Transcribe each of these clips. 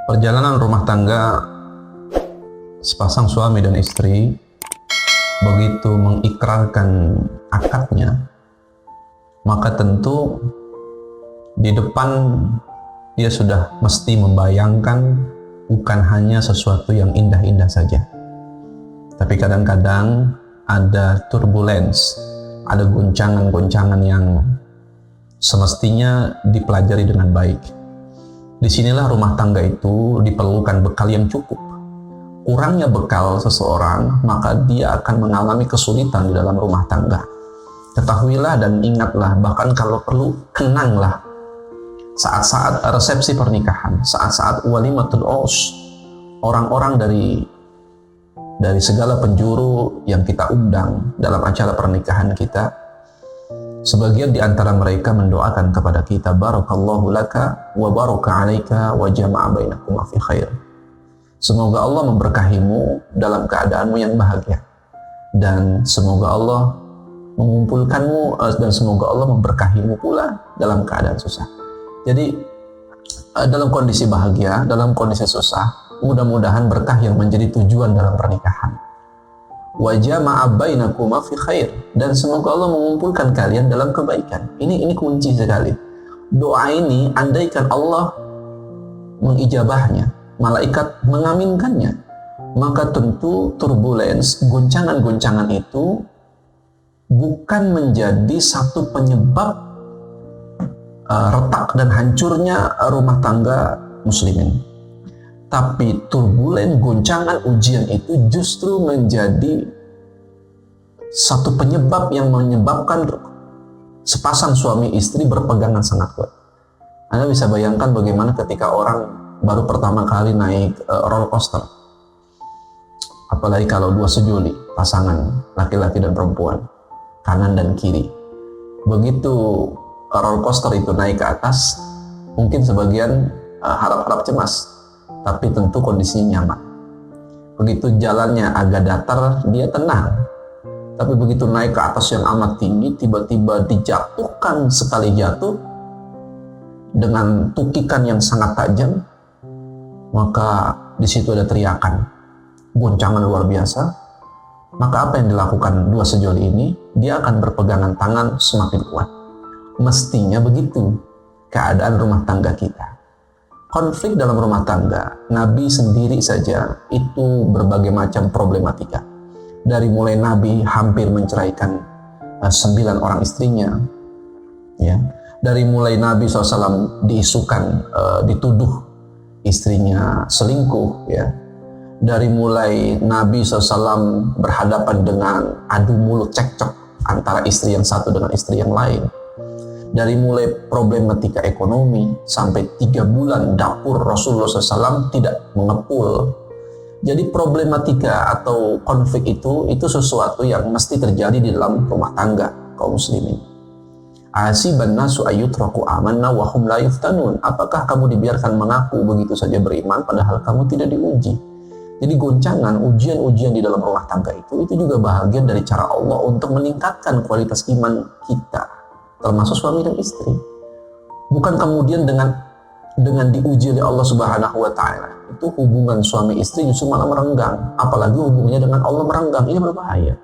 Perjalanan rumah tangga sepasang suami dan istri begitu mengikrarkan akadnya, maka tentu di depan dia sudah mesti membayangkan bukan hanya sesuatu yang indah-indah saja, tapi kadang-kadang ada turbulence, ada goncangan-goncangan yang semestinya dipelajari dengan baik. Disinilah rumah tangga itu diperlukan bekal yang cukup. Kurangnya bekal seseorang, maka dia akan mengalami kesulitan di dalam rumah tangga. Ketahuilah dan ingatlah, bahkan kalau perlu kenanglah saat-saat resepsi pernikahan, saat-saat walimatul urs, orang-orang dari segala penjuru yang kita undang dalam acara pernikahan kita, sebagian di antara mereka mendoakan kepada kita, barakallahu laka wa baraka alaika wa jama'a bainakuma fi khair. Semoga Allah memberkahimu dalam keadaanmu yang bahagia, dan semoga Allah mengumpulkanmu, dan semoga Allah memberkahimu pula dalam keadaan susah. Jadi dalam kondisi bahagia, dalam kondisi susah, mudah-mudahan berkah yang menjadi tujuan dalam pernikahan. Wa jama'a bainakuma fi khair, dan semoga Allah mengumpulkan kalian dalam kebaikan. Ini kunci sekali. Doa ini andaikan Allah mengijabahnya, malaikat mengaminkannya, maka tentu turbulence, goncangan-goncangan itu bukan menjadi satu penyebab retak dan hancurnya rumah tangga muslimin. Tapi turbulen, goncangan, ujian itu justru menjadi satu penyebab yang menyebabkan sepasang suami istri berpegangan sangat kuat. Anda bisa bayangkan bagaimana ketika orang baru pertama kali naik roller coaster. Apalagi kalau dua sejoli, pasangan laki-laki dan perempuan, kanan dan kiri. Begitu roller coaster itu naik ke atas, mungkin sebagian harap-harap cemas, tapi tentu kondisinya nyaman. Begitu jalannya agak datar, dia tenang. Tapi begitu naik ke atas yang amat tinggi, tiba-tiba dijatuhkan sekali jatuh dengan tukikan yang sangat tajam, maka di situ ada teriakan, goncangan luar biasa. Maka apa yang dilakukan dua sejoli ini? Dia akan berpegangan tangan semakin kuat. Mestinya begitu keadaan rumah tangga kita. Konflik dalam rumah tangga, Nabi sendiri saja itu berbagai macam problematika. Dari mulai Nabi hampir menceraikan 9 orang istrinya, ya. Dari mulai Nabi SAW diisukan, dituduh istrinya selingkuh, ya. Dari mulai Nabi SAW berhadapan dengan adu mulut cekcok antara istri yang satu dengan istri yang lain. Dari mulai problematika ekonomi sampai 3 bulan dapur Rasulullah SAW tidak mengepul. Jadi problematika atau konflik itu sesuatu yang mesti terjadi di dalam rumah tangga kaum muslimin. Asiban nasu ayyutraku amanna wa hum la yuftanun. Apakah kamu dibiarkan mengaku begitu saja beriman padahal kamu tidak diuji? Jadi goncangan, ujian-ujian di dalam rumah tangga itu juga bahagian dari cara Allah untuk meningkatkan kualitas iman kita, termasuk suami dan istri. Bukan kemudian dengan diuji oleh Allah Subhanahu wa Ta'ala, itu hubungan suami istri justru malah merenggang. Apalagi hubungannya dengan Allah merenggang, ini berbahaya.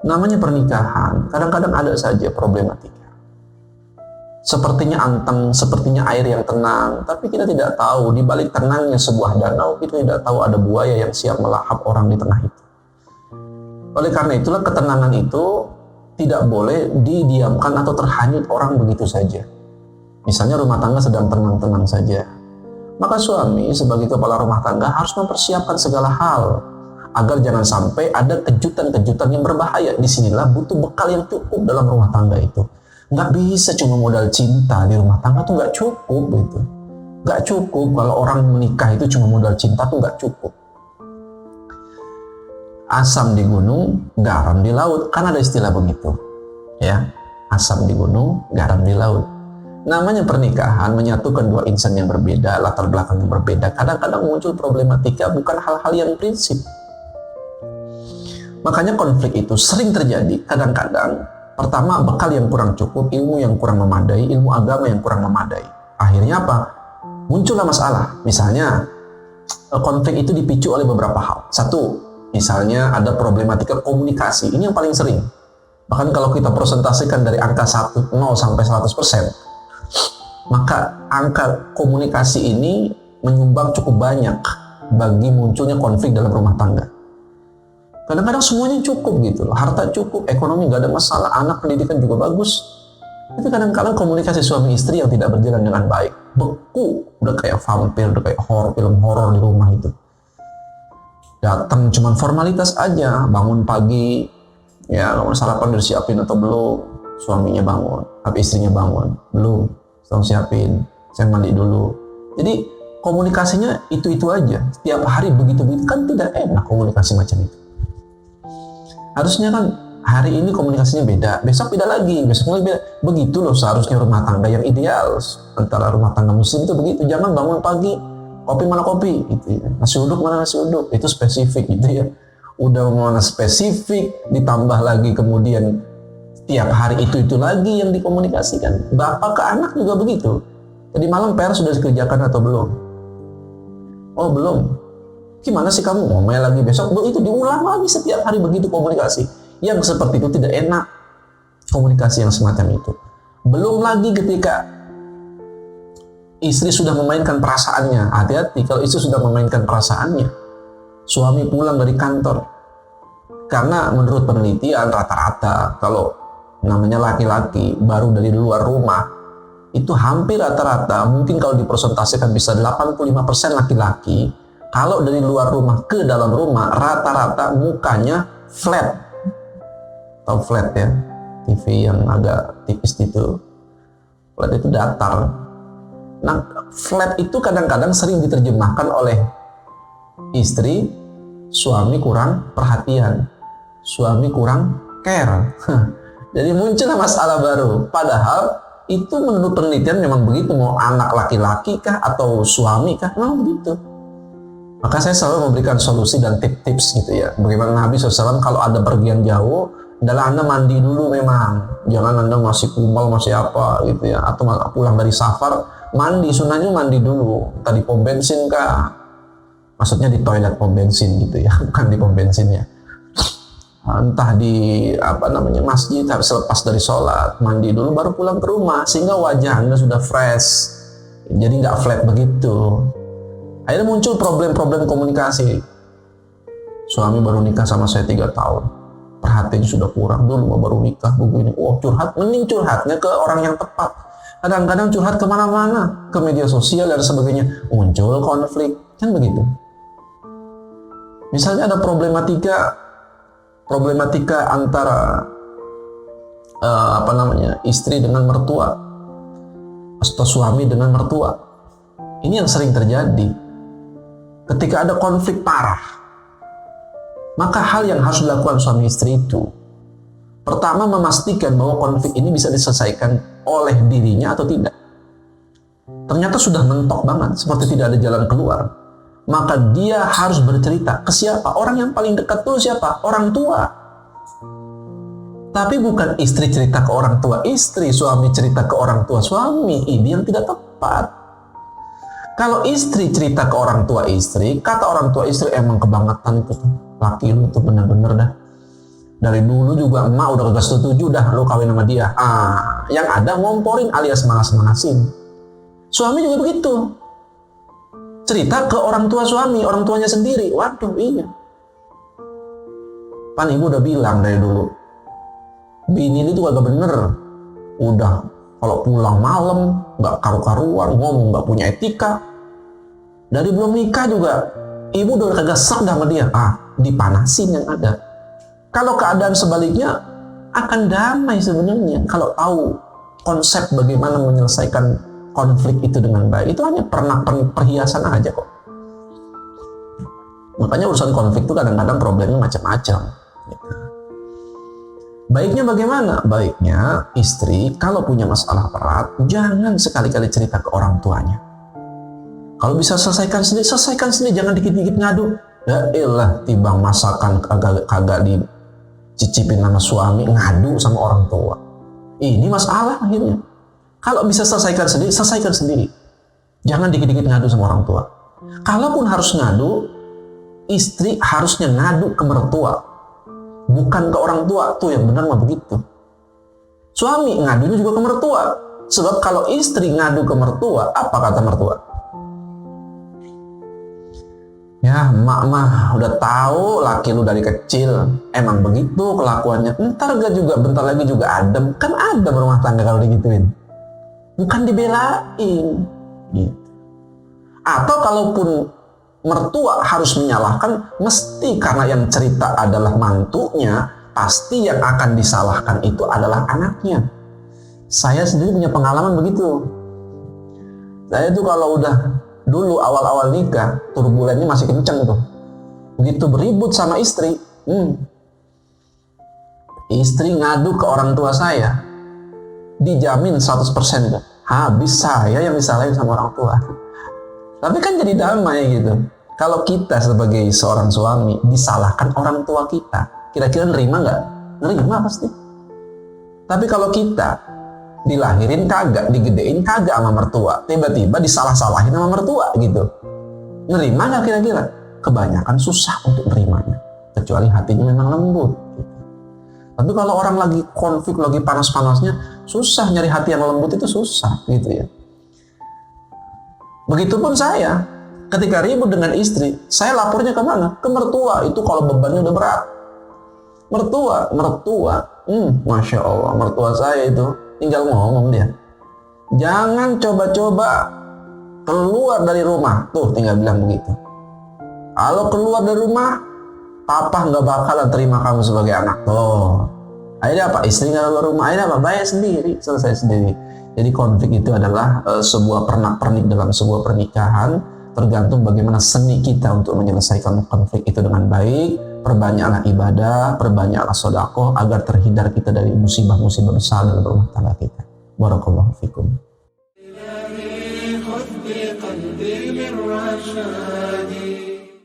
Namanya pernikahan, kadang-kadang ada saja problematika. Sepertinya anteng, sepertinya air yang tenang, tapi kita tidak tahu di balik tenangnya sebuah danau, kita tidak tahu ada buaya yang siap melahap orang di tengah itu. Oleh karena itulah ketenangan itu tidak boleh didiamkan atau terhanyut orang begitu saja. Misalnya rumah tangga sedang tenang-tenang saja, maka suami sebagai kepala rumah tangga harus mempersiapkan segala hal agar jangan sampai ada kejutan-kejutan yang berbahaya. Disinilah butuh bekal yang cukup dalam rumah tangga itu. Nggak bisa cuma modal cinta di rumah tangga tuh nggak cukup gitu. Nggak cukup kalau orang menikah itu cuma modal cinta tuh nggak cukup. Asam di gunung, garam di laut, kan ada istilah begitu, ya. Asam di gunung, garam di laut. Namanya pernikahan menyatukan dua insan yang berbeda, latar belakang yang berbeda. Kadang-kadang muncul problematika bukan hal-hal yang prinsip. Makanya konflik itu sering terjadi. Kadang-kadang pertama bekal yang kurang cukup, ilmu yang kurang memadai, ilmu agama yang kurang memadai. Akhirnya apa? muncullah masalah. Misalnya konflik itu dipicu oleh beberapa hal. Satu, misalnya ada problematika komunikasi. Ini yang paling sering. Bahkan kalau kita presentasikan dari angka 0 sampai 100%, maka angka komunikasi ini menyumbang cukup banyak bagi munculnya konflik dalam rumah tangga. Kadang-kadang semuanya cukup gitu loh, harta cukup, ekonomi nggak ada masalah, anak pendidikan juga bagus. Tapi kadang-kadang komunikasi suami istri yang tidak berjalan dengan baik, beku, udah kayak vampir, udah kayak film horor di rumah itu. Datang cuman formalitas aja, bangun pagi, ya kalau sarapan udah siapin atau belum, suaminya bangun, tapi istrinya bangun, belum, tolong siapin, saya mandi dulu. Jadi komunikasinya itu-itu aja, setiap hari begitu-begitu, kan tidak enak komunikasi macam itu. Harusnya kan hari ini komunikasinya beda, besok beda lagi, besok lagi beda. Begitu loh seharusnya rumah tangga yang ideal antara rumah tangga muslim itu begitu. Jangan bangun pagi, kopi mana kopi, gitu ya. Nasi uduk mana nasi uduk, itu spesifik gitu ya. Udah mana spesifik, ditambah lagi kemudian tiap hari itu lagi yang dikomunikasikan. Bapak ke anak juga begitu. Tadi malam PR sudah dikerjakan atau belum? Oh belum. Gimana sih kamu ngomel lagi besok? Itu diulang lagi setiap hari begitu komunikasi. Yang seperti itu tidak enak komunikasi yang semacam itu. Belum lagi ketika istri sudah memainkan perasaannya. Hati-hati kalau istri sudah memainkan perasaannya. Suami pulang dari kantor. Karena menurut penelitian rata-rata kalau namanya laki-laki baru dari luar rumah itu hampir rata-rata, mungkin kalau dipresentasikan bisa 85% laki-laki. Kalau dari luar rumah ke dalam rumah, rata-rata mukanya flat. Tahu flat ya? TV yang agak tipis gitu. Flat itu datar. Nah, flat itu kadang-kadang sering diterjemahkan oleh istri, suami kurang perhatian, suami kurang care. Jadi muncullah masalah baru. Padahal itu menurut penelitian memang begitu. Mau anak laki-laki kah atau suami kah? Memang begitu. Maka saya selalu memberikan solusi dan tips-tips gitu ya. Bagaimana Nabi SAW kalau ada pergian jauh, adalah Anda mandi dulu memang. Jangan Anda masih kumal, masih apa gitu ya. Atau pulang dari safar, mandi. Sunahnya mandi dulu. Entah di pom bensin kah? Maksudnya di toilet pom bensin gitu ya. Bukan di pom bensinnya. Entah di masjid, selepas dari sholat, mandi dulu baru pulang ke rumah. Sehingga wajah Anda sudah fresh. Jadi nggak flat begitu. Akhirnya muncul problem-problem komunikasi. Suami baru nikah sama saya 3 tahun. Perhatiannya sudah kurang. Dulu baru nikah, begini. Curhat. Mending curhatnya ke orang yang tepat. Kadang-kadang curhat kemana-mana. Ke media sosial dan sebagainya. Muncul konflik. Kan begitu. Misalnya ada problematika antara istri dengan mertua. Atau suami dengan mertua. Ini yang sering terjadi. Ketika ada konflik parah, maka hal yang harus dilakukan suami istri itu, pertama memastikan bahwa konflik ini bisa diselesaikan oleh dirinya atau tidak. Ternyata sudah mentok banget, seperti tidak ada jalan keluar. Maka dia harus bercerita ke siapa? Orang yang paling dekat dulu siapa? Orang tua. Tapi bukan istri cerita ke orang tua istri, suami cerita ke orang tua suami. Ini yang tidak tepat. Kalau istri cerita ke orang tua istri, kata orang tua istri, emang kebangetan itu laki lu tuh bener-bener dah. Dari dulu juga emak udah kagak setuju dah lu kawin sama dia. Yang ada ngomporin alias malas-malasin. Suami juga begitu. Cerita ke orang tua suami, orang tuanya sendiri. Waduh, iya. Pan ibu udah bilang dari dulu. Bini itu kagak bener. Udah kalau pulang malam, nggak karu-karuan, ngomong nggak punya etika. Dari belum nikah juga, ibu udah kagak sek sama dia. Dipanasin yang ada. Kalau keadaan sebaliknya, akan damai sebenarnya. Kalau tahu konsep bagaimana menyelesaikan konflik itu dengan baik. Itu hanya pernak-pernik perhiasan aja kok. Makanya urusan konflik itu kadang-kadang problemnya macam-macam. Baiknya bagaimana? Baiknya istri kalau punya masalah berat, jangan sekali-kali cerita ke orang tuanya. Kalau bisa selesaikan sendiri, jangan dikit-dikit ngadu. Ya elah, timbang masakan kagak dicicipin sama suami, ngadu sama orang tua. Ini masalah akhirnya. Kalau bisa selesaikan sendiri, selesaikan sendiri. Jangan dikit-dikit ngadu sama orang tua. Kalaupun harus ngadu, istri harusnya ngadu ke mertua, bukan ke orang tua. Tuh yang benar mah begitu. Suami ngadunya juga ke mertua. Sebab kalau istri ngadu ke mertua, apa kata mertua? Ya, emak mah udah tahu laki lu dari kecil emang begitu kelakuannya. Bentar lagi juga adem. Kan adem rumah tangga kalau digituin. Bukan dibelain. Gitu. Atau kalaupun mertua harus menyalahkan, mesti karena yang cerita adalah mantunya, pasti yang akan disalahkan itu adalah anaknya. Saya sendiri punya pengalaman begitu. Saya tuh kalau udah dulu awal-awal nikah, turbulennya masih kenceng tuh. Begitu beribut sama istri, istri ngadu ke orang tua saya, dijamin 100% itu. Habis saya yang disalahin sama orang tua. Tapi kan jadi damai gitu. Kalau kita sebagai seorang suami disalahkan orang tua kita, kira-kira nerima nggak? Nerima pasti. Tapi kalau kita dilahirin kagak, digedein kagak sama mertua, tiba-tiba disalah-salahin sama mertua gitu, nerima nggak kira-kira? Kebanyakan susah untuk nerimanya, kecuali hatinya memang lembut gitu. Tapi kalau orang lagi konflik, lagi panas-panasnya, susah nyari hati yang lembut, itu susah gitu ya. Begitupun saya, ketika ribut dengan istri, saya lapornya ke mana? Ke mertua. Itu kalau bebannya udah berat. Mertua, Masya Allah, mertua saya itu tinggal ngomong dia. Jangan coba-coba keluar dari rumah. Tuh, tinggal bilang begitu. Kalau keluar dari rumah, papa nggak bakalan terima kamu sebagai anak. Tuh. Akhirnya apa? Istri nggak keluar rumah. Akhirnya apa? Bayar sendiri, selesai sendiri. Jadi konflik itu adalah sebuah pernak-pernik dalam sebuah pernikahan, tergantung bagaimana seni kita untuk menyelesaikan konflik itu dengan baik. Perbanyaklah ibadah, perbanyaklah sedekah agar terhindar kita dari musibah-musibah besar dalam rumah tangga kita. Barakallahu fikum.